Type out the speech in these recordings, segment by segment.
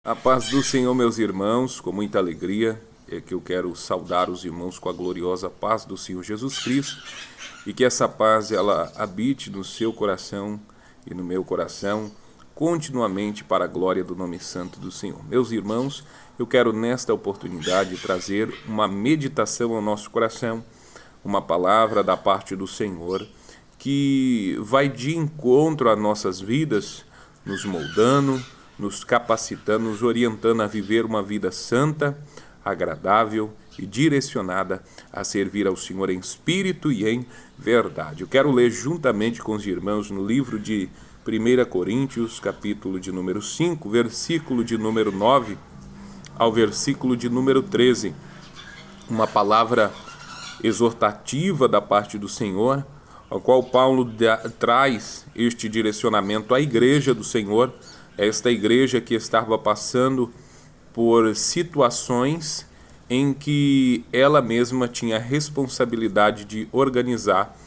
A paz do Senhor, meus irmãos, com muita alegria é que eu quero saudar os irmãos com a gloriosa paz do Senhor Jesus Cristo e que essa paz ela habite no seu coração e no meu coração continuamente para a glória do nome santo do Senhor. Meus irmãos, eu quero nesta oportunidade trazer uma meditação ao nosso coração, uma palavra da parte do Senhor que vai de encontro às nossas vidas, nos moldando, nos capacitando, nos orientando a viver uma vida santa, agradável e direcionada a servir ao Senhor em espírito e em verdade. Eu quero ler juntamente com os irmãos no livro de 1 Coríntios, capítulo de número 5, versículo de número 9 ao versículo de número 13. Uma palavra exortativa da parte do Senhor, ao qual Paulo traz este direcionamento à igreja do Senhor, esta igreja que estava passando por situações em que ela mesma tinha a responsabilidade de organizar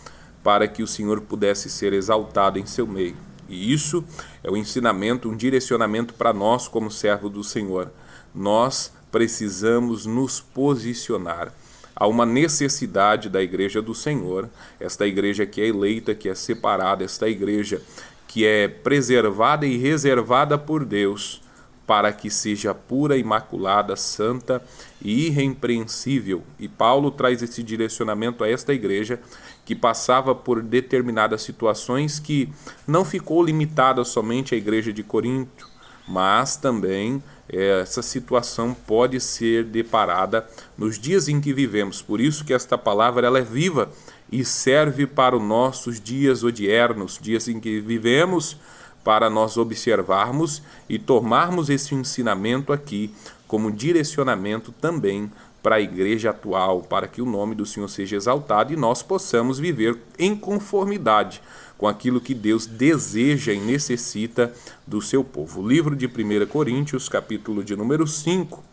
para que o Senhor pudesse ser exaltado em seu meio. E isso é um ensinamento, um direcionamento para nós como servo do Senhor. Nós precisamos nos posicionar. Há uma necessidade da igreja do Senhor, esta igreja que é eleita, que é separada, esta igreja que é preservada e reservada por Deus para que seja pura, imaculada, santa e irrepreensível. E Paulo traz esse direcionamento a esta igreja que passava por determinadas situações que não ficou limitada somente à igreja de Corinto, mas também essa situação pode ser deparada nos dias em que vivemos. Por isso que esta palavra ela é viva e serve para os nossos dias odiernos, dias em que vivemos, para nós observarmos e tomarmos esse ensinamento aqui como direcionamento também para a igreja atual, para que o nome do Senhor seja exaltado e nós possamos viver em conformidade com aquilo que Deus deseja e necessita do seu povo. O livro de 1 Coríntios, capítulo de número 5,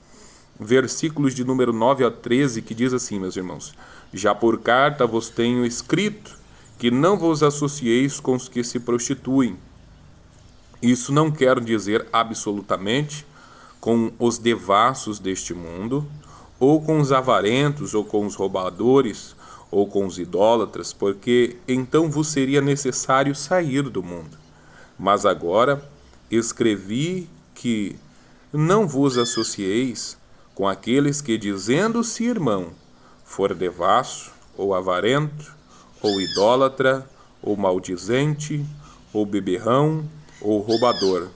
versículos de número 9 a 13, que diz assim, meus irmãos: Já por carta vos tenho escrito que não vos associeis com os que se prostituem. Isso não quer dizer absolutamente com os devassos deste mundo, ou com os avarentos, ou com os roubadores, ou com os idólatras, porque então vos seria necessário sair do mundo. Mas agora escrevi que não vos associeis com aqueles que, dizendo-se irmão, for devasso, ou avarento, ou idólatra, ou maldizente, ou beberrão, ou roubador.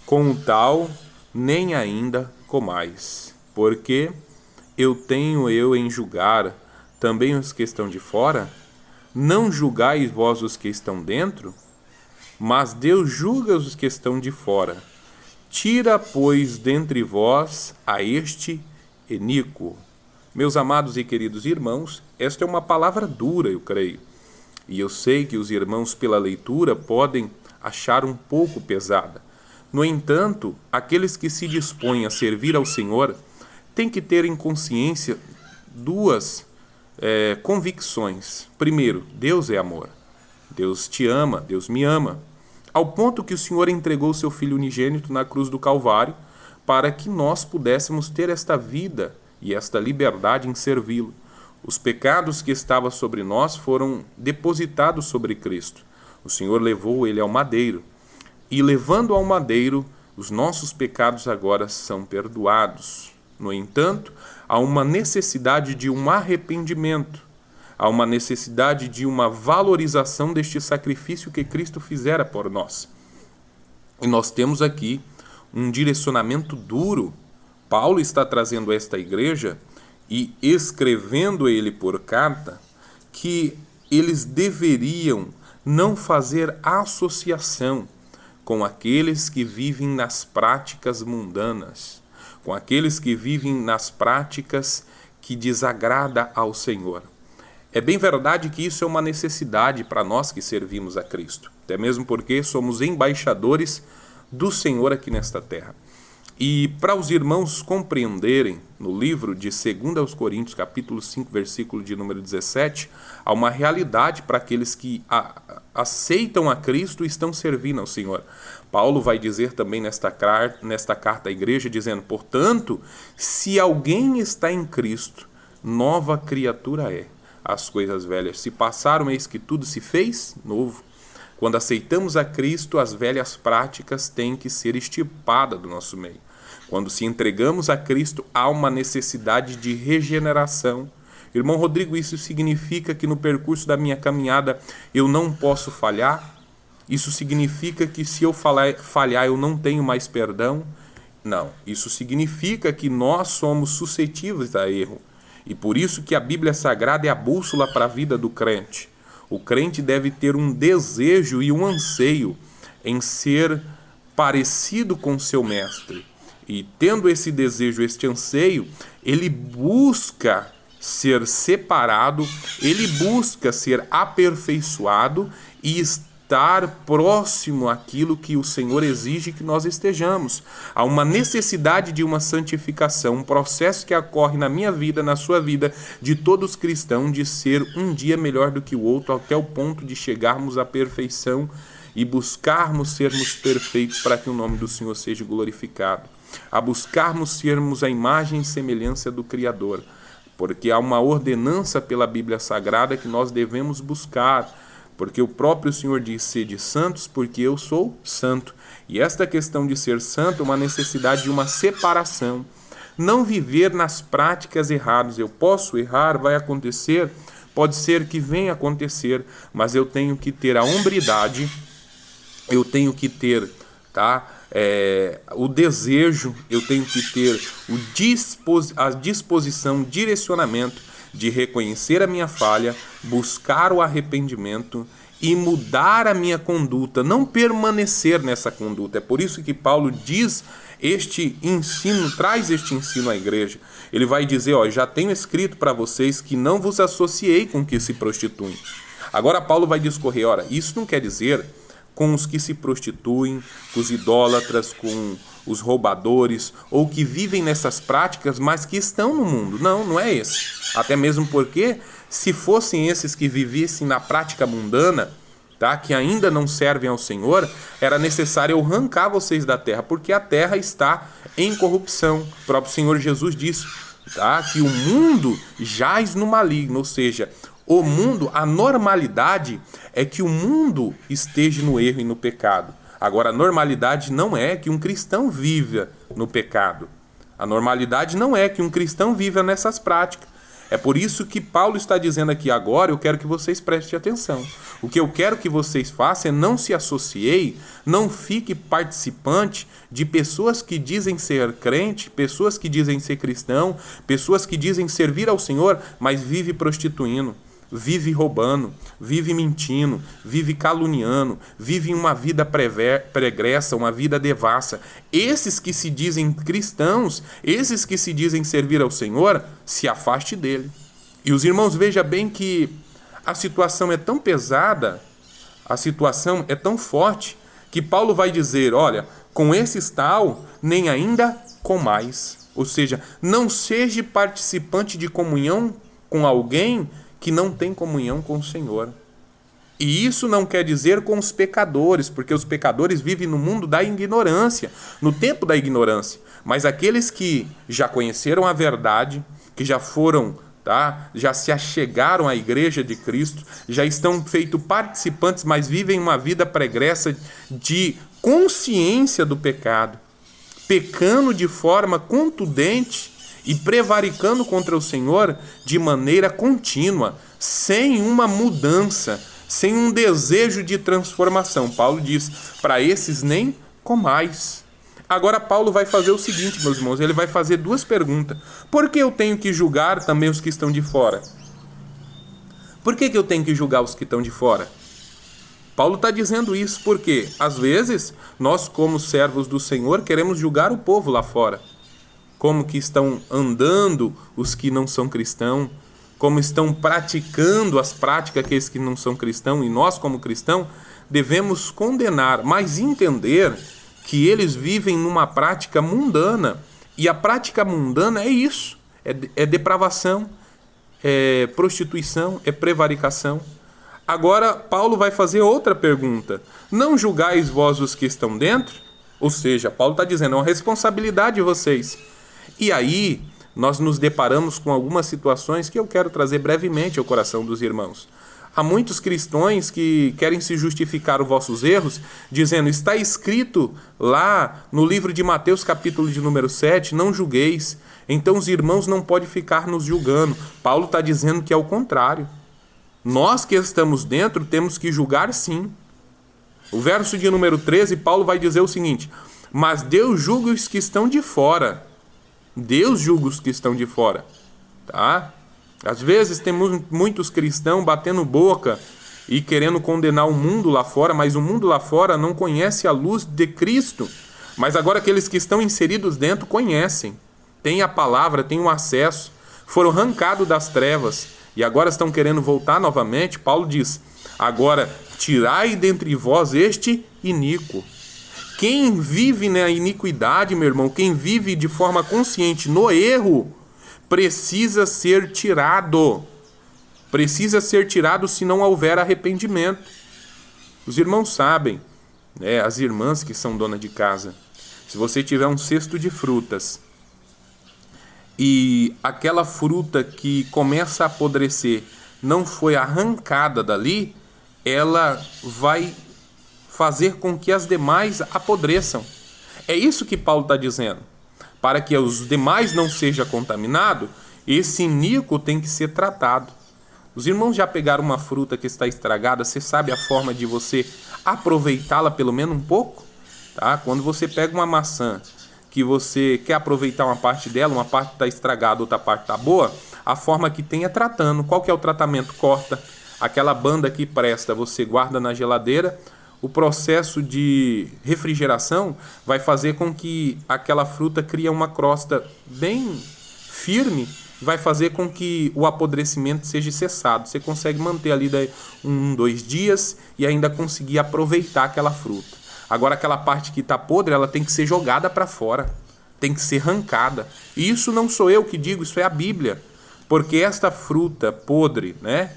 Com o tal, nem ainda comais. Porque tenho em julgar também os que estão de fora? Não julgais vós os que estão dentro? Mas Deus julga os que estão de fora. Tira, pois, dentre vós a este iníquo. Meus amados e queridos irmãos, esta é uma palavra dura, eu creio. E eu sei que os irmãos, pela leitura, podem achar um pouco pesada. No entanto, aqueles que se dispõem a servir ao Senhor têm que ter em consciência duas convicções. Primeiro, Deus é amor. Deus te ama, Deus me ama. Ao ponto que o Senhor entregou o seu Filho unigênito na cruz do Calvário para que nós pudéssemos ter esta vida e esta liberdade em servi-lo. Os pecados que estavam sobre nós foram depositados sobre Cristo. O Senhor levou ele ao madeiro. E levando ao madeiro, os nossos pecados agora são perdoados. No entanto, há uma necessidade de um arrependimento. Há uma necessidade de uma valorização deste sacrifício que Cristo fizera por nós. E nós temos aqui um direcionamento duro. Paulo está trazendo a esta igreja e escrevendo ele por carta que eles deveriam não fazer associação com aqueles que vivem nas práticas mundanas, com aqueles que vivem nas práticas que desagrada ao Senhor. É bem verdade que isso é uma necessidade para nós que servimos a Cristo, até mesmo porque somos embaixadores do Senhor aqui nesta terra. E para os irmãos compreenderem, no livro de 2 aos Coríntios, capítulo 5, versículo de número 17, há uma realidade para aqueles que aceitam a Cristo e estão servindo ao Senhor. Paulo vai dizer também nesta carta à igreja, dizendo: portanto, se alguém está em Cristo, nova criatura é. As coisas velhas se passaram, eis que tudo se fez novo. Quando aceitamos a Cristo, as velhas práticas têm que ser extirpadas do nosso meio. Quando se entregamos a Cristo, há uma necessidade de regeneração. Irmão Rodrigo, isso significa que no percurso da minha caminhada eu não posso falhar? Isso significa que se eu falhar eu não tenho mais perdão? Não, isso significa que nós somos suscetíveis a erro. E por isso que a Bíblia Sagrada é a bússola para a vida do crente. O crente deve ter um desejo e um anseio em ser parecido com seu mestre. E tendo esse desejo, este anseio, ele busca ser separado, ele busca ser aperfeiçoado e estar próximo àquilo que o Senhor exige que nós estejamos. Há uma necessidade de uma santificação, um processo que ocorre na minha vida, na sua vida, de todos os cristãos, de ser um dia melhor do que o outro, até o ponto de chegarmos à perfeição e buscarmos sermos perfeitos para que o nome do Senhor seja glorificado. A buscarmos sermos a imagem e semelhança do Criador, porque há uma ordenança pela Bíblia Sagrada que nós devemos buscar, porque o próprio Senhor diz: sede santos, porque eu sou santo. E esta questão de ser santo é uma necessidade de uma separação, não viver nas práticas erradas. Eu posso errar, vai acontecer, pode ser que venha acontecer, mas eu tenho que ter a hombridade, eu tenho que ter, o desejo, eu tenho que ter a disposição, direcionamento de reconhecer a minha falha, buscar o arrependimento e mudar a minha conduta, não permanecer nessa conduta. É por isso que Paulo diz este ensino, traz este ensino à igreja. Ele vai dizer: já tenho escrito para vocês que não vos associei com os que se prostituem. Agora Paulo vai discorrer: isso não quer dizer com os que se prostituem, com os idólatras, com os roubadores, ou que vivem nessas práticas, mas que estão no mundo. Não é esse. Até mesmo porque, se fossem esses que vivessem na prática mundana, que ainda não servem ao Senhor, era necessário eu arrancar vocês da terra, porque a terra está em corrupção. O próprio Senhor Jesus disse que o mundo jaz no maligno, ou seja, o mundo, a normalidade é que o mundo esteja no erro e no pecado. Agora, a normalidade não é que um cristão viva no pecado. A normalidade não é que um cristão viva nessas práticas. É por isso que Paulo está dizendo aqui: agora eu quero que vocês prestem atenção. O que eu quero que vocês façam é não se associem, não fique participante de pessoas que dizem ser crente, pessoas que dizem ser cristão, pessoas que dizem servir ao Senhor, mas vive prostituindo, vive roubando, vive mentindo, vive caluniando, vive uma vida pregressa, uma vida devassa. Esses que se dizem cristãos, esses que se dizem servir ao Senhor, se afaste dele. E os irmãos, vejam bem que a situação é tão pesada, a situação é tão forte, que Paulo vai dizer: com esses tal, nem ainda com mais. Ou seja, não seja participante de comunhão com alguém que não tem comunhão com o Senhor. E isso não quer dizer com os pecadores, porque os pecadores vivem no mundo da ignorância, no tempo da ignorância. Mas aqueles que já conheceram a verdade, que já foram, já se achegaram à igreja de Cristo, já estão feitos participantes, mas vivem uma vida pregressa de consciência do pecado, pecando de forma contundente e prevaricando contra o Senhor de maneira contínua, sem uma mudança, sem um desejo de transformação. Paulo diz: para esses nem comais. Agora Paulo vai fazer o seguinte, meus irmãos, ele vai fazer duas perguntas. Por que eu tenho que julgar também os que estão de fora? Por que eu tenho que julgar os que estão de fora? Paulo está dizendo isso porque, às vezes, nós como servos do Senhor queremos julgar o povo lá fora. Como que estão andando os que não são cristãos, como estão praticando as práticas aqueles que não são cristãos, e nós como cristãos devemos condenar, mas entender que eles vivem numa prática mundana. E a prática mundana é isso, é depravação, é prostituição, é prevaricação. Agora, Paulo vai fazer outra pergunta. Não julgais vós os que estão dentro? Ou seja, Paulo está dizendo, é uma responsabilidade de vocês. E aí, nós nos deparamos com algumas situações que eu quero trazer brevemente ao coração dos irmãos. Há muitos cristãos que querem se justificar os vossos erros, dizendo, está escrito lá no livro de Mateus, capítulo de número 7, não julgueis. Então os irmãos não podem ficar nos julgando. Paulo está dizendo que é o contrário. Nós que estamos dentro temos que julgar sim. O verso de número 13, Paulo vai dizer o seguinte, mas Deus julga os que estão de fora. Deus julga os que estão de fora. Tá? Às vezes temos muitos cristãos batendo boca e querendo condenar o mundo lá fora, mas o mundo lá fora não conhece a luz de Cristo. Mas agora aqueles que estão inseridos dentro conhecem, têm a palavra, têm o acesso, foram arrancados das trevas e agora estão querendo voltar novamente. Paulo diz, agora tirai dentre vós este iníquo. Quem vive na iniquidade, meu irmão, quem vive de forma consciente no erro, precisa ser tirado. Precisa ser tirado se não houver arrependimento. Os irmãos sabem, né, as irmãs que são dona de casa, se você tiver um cesto de frutas e aquela fruta que começa a apodrecer não foi arrancada dali, ela vai fazer com que as demais apodreçam. É isso que Paulo está dizendo. Para que os demais não sejam contaminados, esse iníquo tem que ser tratado. Os irmãos já pegaram uma fruta que está estragada, você sabe a forma de você aproveitá-la pelo menos um pouco? Tá? Quando você pega uma maçã, que você quer aproveitar uma parte dela, uma parte está estragada, outra parte está boa, a forma que tem é tratando. Qual que é o tratamento? Corta. Aquela banda que presta, você guarda na geladeira. O processo de refrigeração vai fazer com que aquela fruta crie uma crosta bem firme, vai fazer com que o apodrecimento seja cessado. Você consegue manter ali 2 dias e ainda conseguir aproveitar aquela fruta. Agora aquela parte que está podre, ela tem que ser jogada para fora, tem que ser arrancada. E isso não sou eu que digo, isso é a Bíblia. Porque esta fruta podre, né?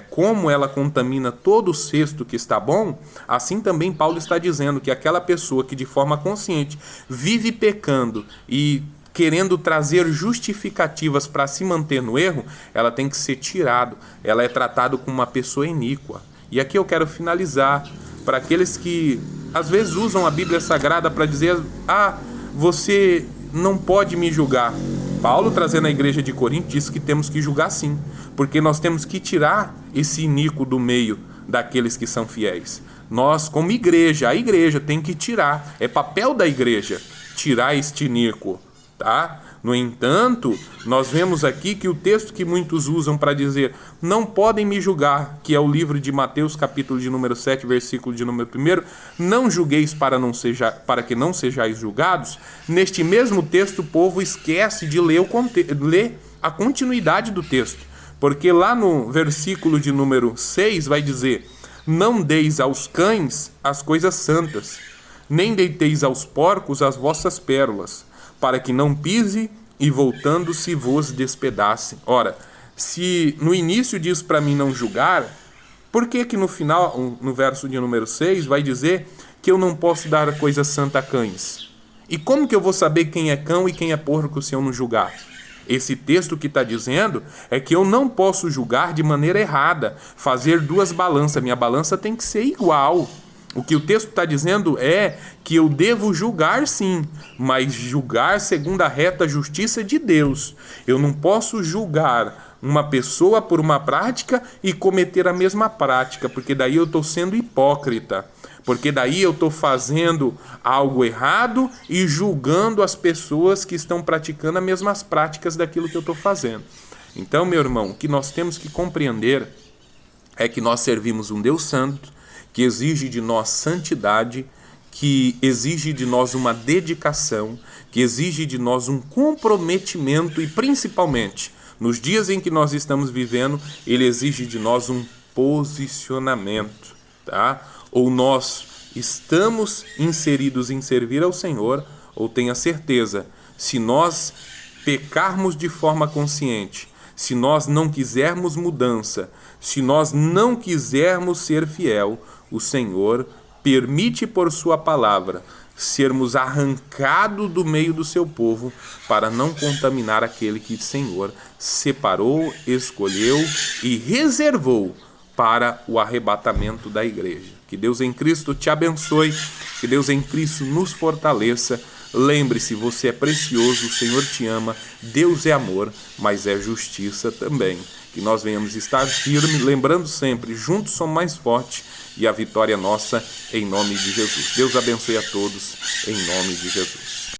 Como ela contamina todo o cesto que está bom, assim também Paulo está dizendo que aquela pessoa que de forma consciente vive pecando e querendo trazer justificativas para se manter no erro, ela tem que ser tirada, ela é tratada como uma pessoa iníqua. E aqui eu quero finalizar para aqueles que às vezes usam a Bíblia Sagrada para dizer, você não pode me julgar. Paulo, trazendo a igreja de Corinto, diz que temos que julgar sim, porque nós temos que tirar esse iníquo do meio daqueles que são fiéis. Nós, como igreja, a igreja tem que tirar, é papel da igreja tirar este iníquo, tá? No entanto, nós vemos aqui que o texto que muitos usam para dizer não podem me julgar, que é o livro de Mateus, capítulo de número 7, versículo de número 1, não julgueis para que não sejais julgados. Neste mesmo texto, o povo esquece de ler a continuidade do texto, porque lá no versículo de número 6 vai dizer, não deis aos cães as coisas santas, nem deiteis aos porcos as vossas pérolas, para que não pise e voltando-se vos despedace. Ora, se no início diz para mim não julgar, por que que no final, no verso de número 6, vai dizer que eu não posso dar coisa santa a cães? E como que eu vou saber quem é cão e quem é porco se eu não julgar? Esse texto que está dizendo é que eu não posso julgar de maneira errada, fazer 2 balanças. Minha balança tem que ser igual. O que o texto está dizendo é que eu devo julgar sim, mas julgar segundo a reta justiça de Deus. Eu não posso julgar uma pessoa por uma prática e cometer a mesma prática, porque daí eu estou sendo hipócrita, porque daí eu estou fazendo algo errado e julgando as pessoas que estão praticando as mesmas práticas daquilo que eu estou fazendo. Então, meu irmão, o que nós temos que compreender é que nós servimos um Deus santo, que exige de nós santidade, que exige de nós uma dedicação, que exige de nós um comprometimento e, principalmente, nos dias em que nós estamos vivendo, ele exige de nós um posicionamento, tá? Ou nós estamos inseridos em servir ao Senhor, ou tenha certeza, se nós pecarmos de forma consciente, se nós não quisermos mudança, se nós não quisermos ser fiel, o Senhor permite por sua palavra sermos arrancados do meio do seu povo para não contaminar aquele que o Senhor separou, escolheu e reservou para o arrebatamento da igreja. Que Deus em Cristo te abençoe, que Deus em Cristo nos fortaleça. Lembre-se, você é precioso, o Senhor te ama, Deus é amor, mas é justiça também. Que nós venhamos estar firmes, lembrando sempre, juntos somos mais fortes e a vitória é nossa, em nome de Jesus. Deus abençoe a todos, em nome de Jesus.